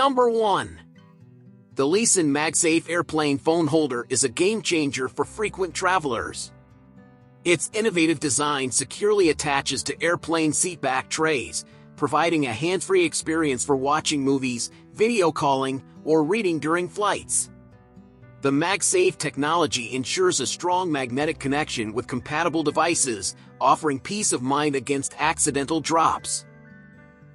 Number 1. The Leeson MagSafe Airplane Phone Holder is a game-changer for frequent travelers. Its innovative design securely attaches to airplane seatback trays, providing a hands-free experience for watching movies, video calling, or reading during flights. The MagSafe technology ensures a strong magnetic connection with compatible devices, offering peace of mind against accidental drops.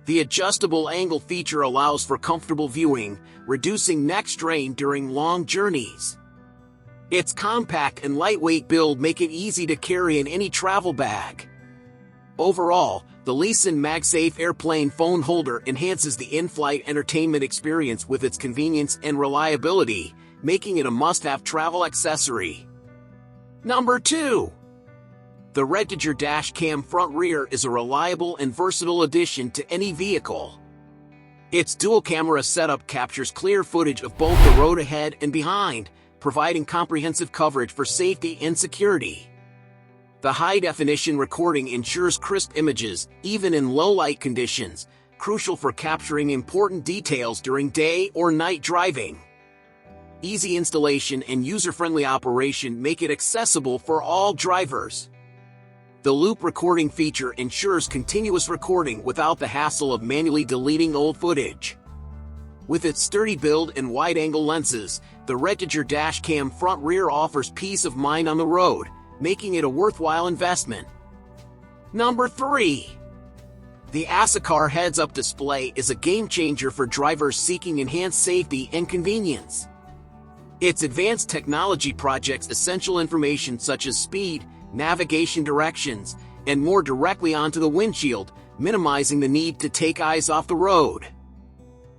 The adjustable angle feature allows for comfortable viewing, reducing neck strain during long journeys. Its compact and lightweight build make it easy to carry in any travel bag. Overall, the Leeson MagSafe Airplane Phone Holder enhances the in-flight entertainment experience with its convenience and reliability, making it a must-have travel accessory. Number 2. The Redditor Dash Cam Front Rear is a reliable and versatile addition to any vehicle. Its dual-camera setup captures clear footage of both the road ahead and behind, providing comprehensive coverage for safety and security. The high-definition recording ensures crisp images, even in low-light conditions, crucial for capturing important details during day or night driving. Easy installation and user-friendly operation make it accessible for all drivers. The loop recording feature ensures continuous recording without the hassle of manually deleting old footage. With its sturdy build and wide-angle lenses, the Redditor Dash Cam Front Rear offers peace of mind on the road, making it a worthwhile investment. Number 3. The Asacar Heads-Up Display is a game-changer for drivers seeking enhanced safety and convenience. Its advanced technology projects essential information such as speed, navigation directions, and more directly onto the windshield, minimizing the need to take eyes off the road.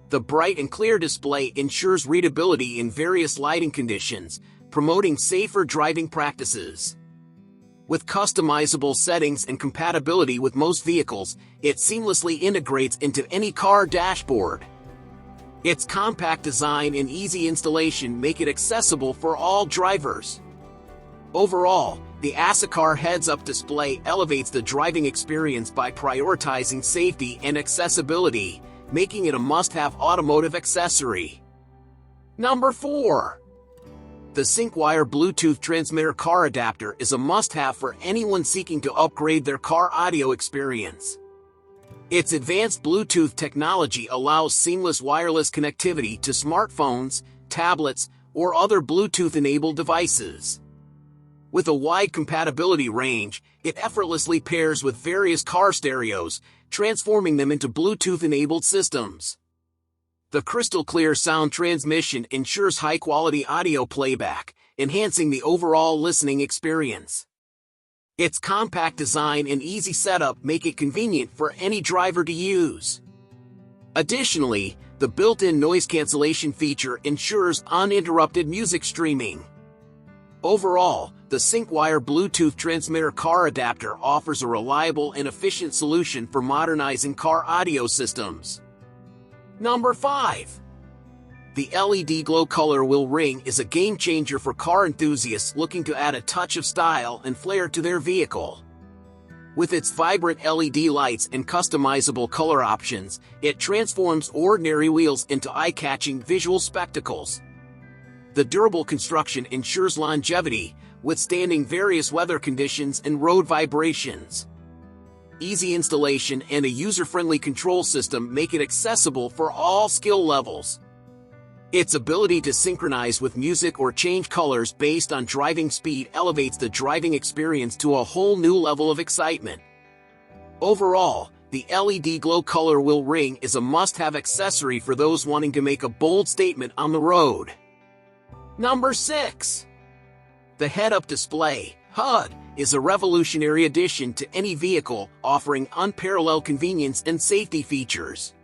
The bright and clear display ensures readability in various lighting conditions, promoting safer driving practices. With customizable settings and compatibility with most vehicles, it seamlessly integrates into any car dashboard. Its compact design and easy installation make it accessible for all drivers. Overall, the Asacar Heads-Up Display elevates the driving experience by prioritizing safety and accessibility, making it a must-have automotive accessory. Number 4. The SyncWire Bluetooth Transmitter Car Adapter is a must-have for anyone seeking to upgrade their car audio experience. Its advanced Bluetooth technology allows seamless wireless connectivity to smartphones, tablets, or other Bluetooth-enabled devices. With a wide compatibility range, it effortlessly pairs with various car stereos, transforming them into Bluetooth-enabled systems. The crystal-clear sound transmission ensures high-quality audio playback, enhancing the overall listening experience. Its compact design and easy setup make it convenient for any driver to use. Additionally, the built-in noise cancellation feature ensures uninterrupted music streaming. Overall, the SyncWire Bluetooth Transmitter Car Adapter offers a reliable and efficient solution for modernizing car audio systems. Number 5. The LED Glow Color Wheel Ring is a game-changer for car enthusiasts looking to add a touch of style and flair to their vehicle. With its vibrant LED lights and customizable color options, it transforms ordinary wheels into eye-catching visual spectacles. The durable construction ensures longevity, withstanding various weather conditions and road vibrations. Easy installation and a user-friendly control system make it accessible for all skill levels. Its ability to synchronize with music or change colors based on driving speed elevates the driving experience to a whole new level of excitement. Overall, the LED Glow Color Wheel Ring is a must-have accessory for those wanting to make a bold statement on the road. Number 6. The Head-Up Display, HUD, is a revolutionary addition to any vehicle, offering unparalleled convenience and safety features.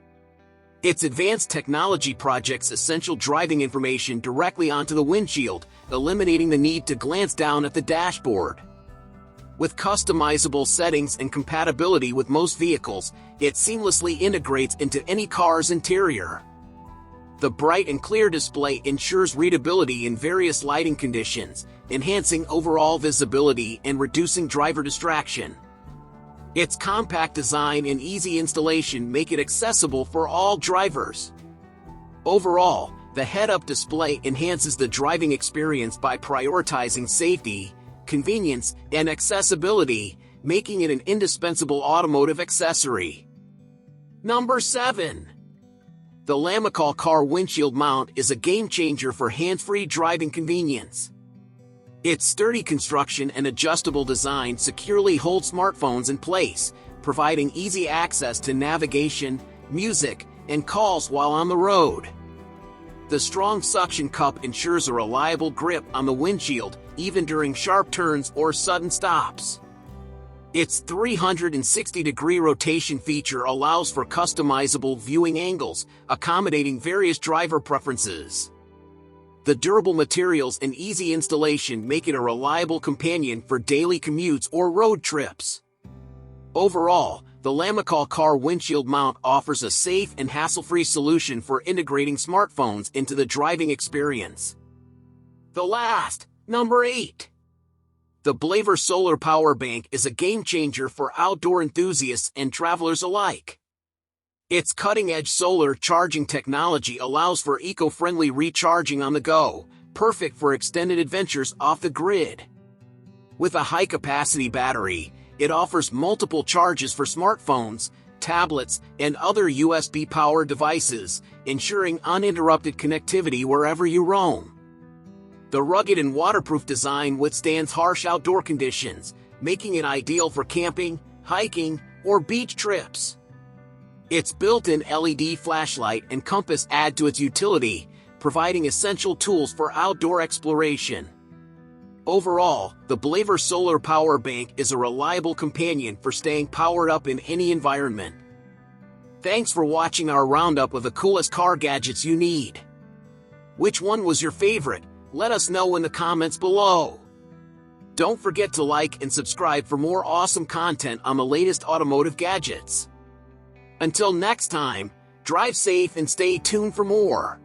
Its advanced technology projects essential driving information directly onto the windshield, eliminating the need to glance down at the dashboard. With customizable settings and compatibility with most vehicles, it seamlessly integrates into any car's interior. The bright and clear display ensures readability in various lighting conditions, enhancing overall visibility and reducing driver distraction. Its compact design and easy installation make it accessible for all drivers. Overall, the head-up display enhances the driving experience by prioritizing safety, convenience, and accessibility, making it an indispensable automotive accessory. Number 7. The Lamicall car windshield mount is a game-changer for hands-free driving convenience. Its sturdy construction and adjustable design securely hold smartphones in place, providing easy access to navigation, music, and calls while on the road. The strong suction cup ensures a reliable grip on the windshield, even during sharp turns or sudden stops. Its 360-degree rotation feature allows for customizable viewing angles, accommodating various driver preferences. The durable materials and easy installation make it a reliable companion for daily commutes or road trips. Overall, the Lamicall car windshield mount offers a safe and hassle-free solution for integrating smartphones into the driving experience. Number 8. The Blaver Solar Power Bank is a game-changer for outdoor enthusiasts and travelers alike. Its cutting-edge solar charging technology allows for eco-friendly recharging on the go, perfect for extended adventures off the grid. With a high-capacity battery, it offers multiple charges for smartphones, tablets, and other USB-powered devices, ensuring uninterrupted connectivity wherever you roam. The rugged and waterproof design withstands harsh outdoor conditions, making it ideal for camping, hiking, or beach trips. Its built-in LED flashlight and compass add to its utility, providing essential tools for outdoor exploration. Overall, the Blaver Solar Power Bank is a reliable companion for staying powered up in any environment. Thanks for watching our roundup of the coolest car gadgets you need. Which one was your favorite? Let us know in the comments below. Don't forget to like and subscribe for more awesome content on the latest automotive gadgets. Until next time, drive safe and stay tuned for more.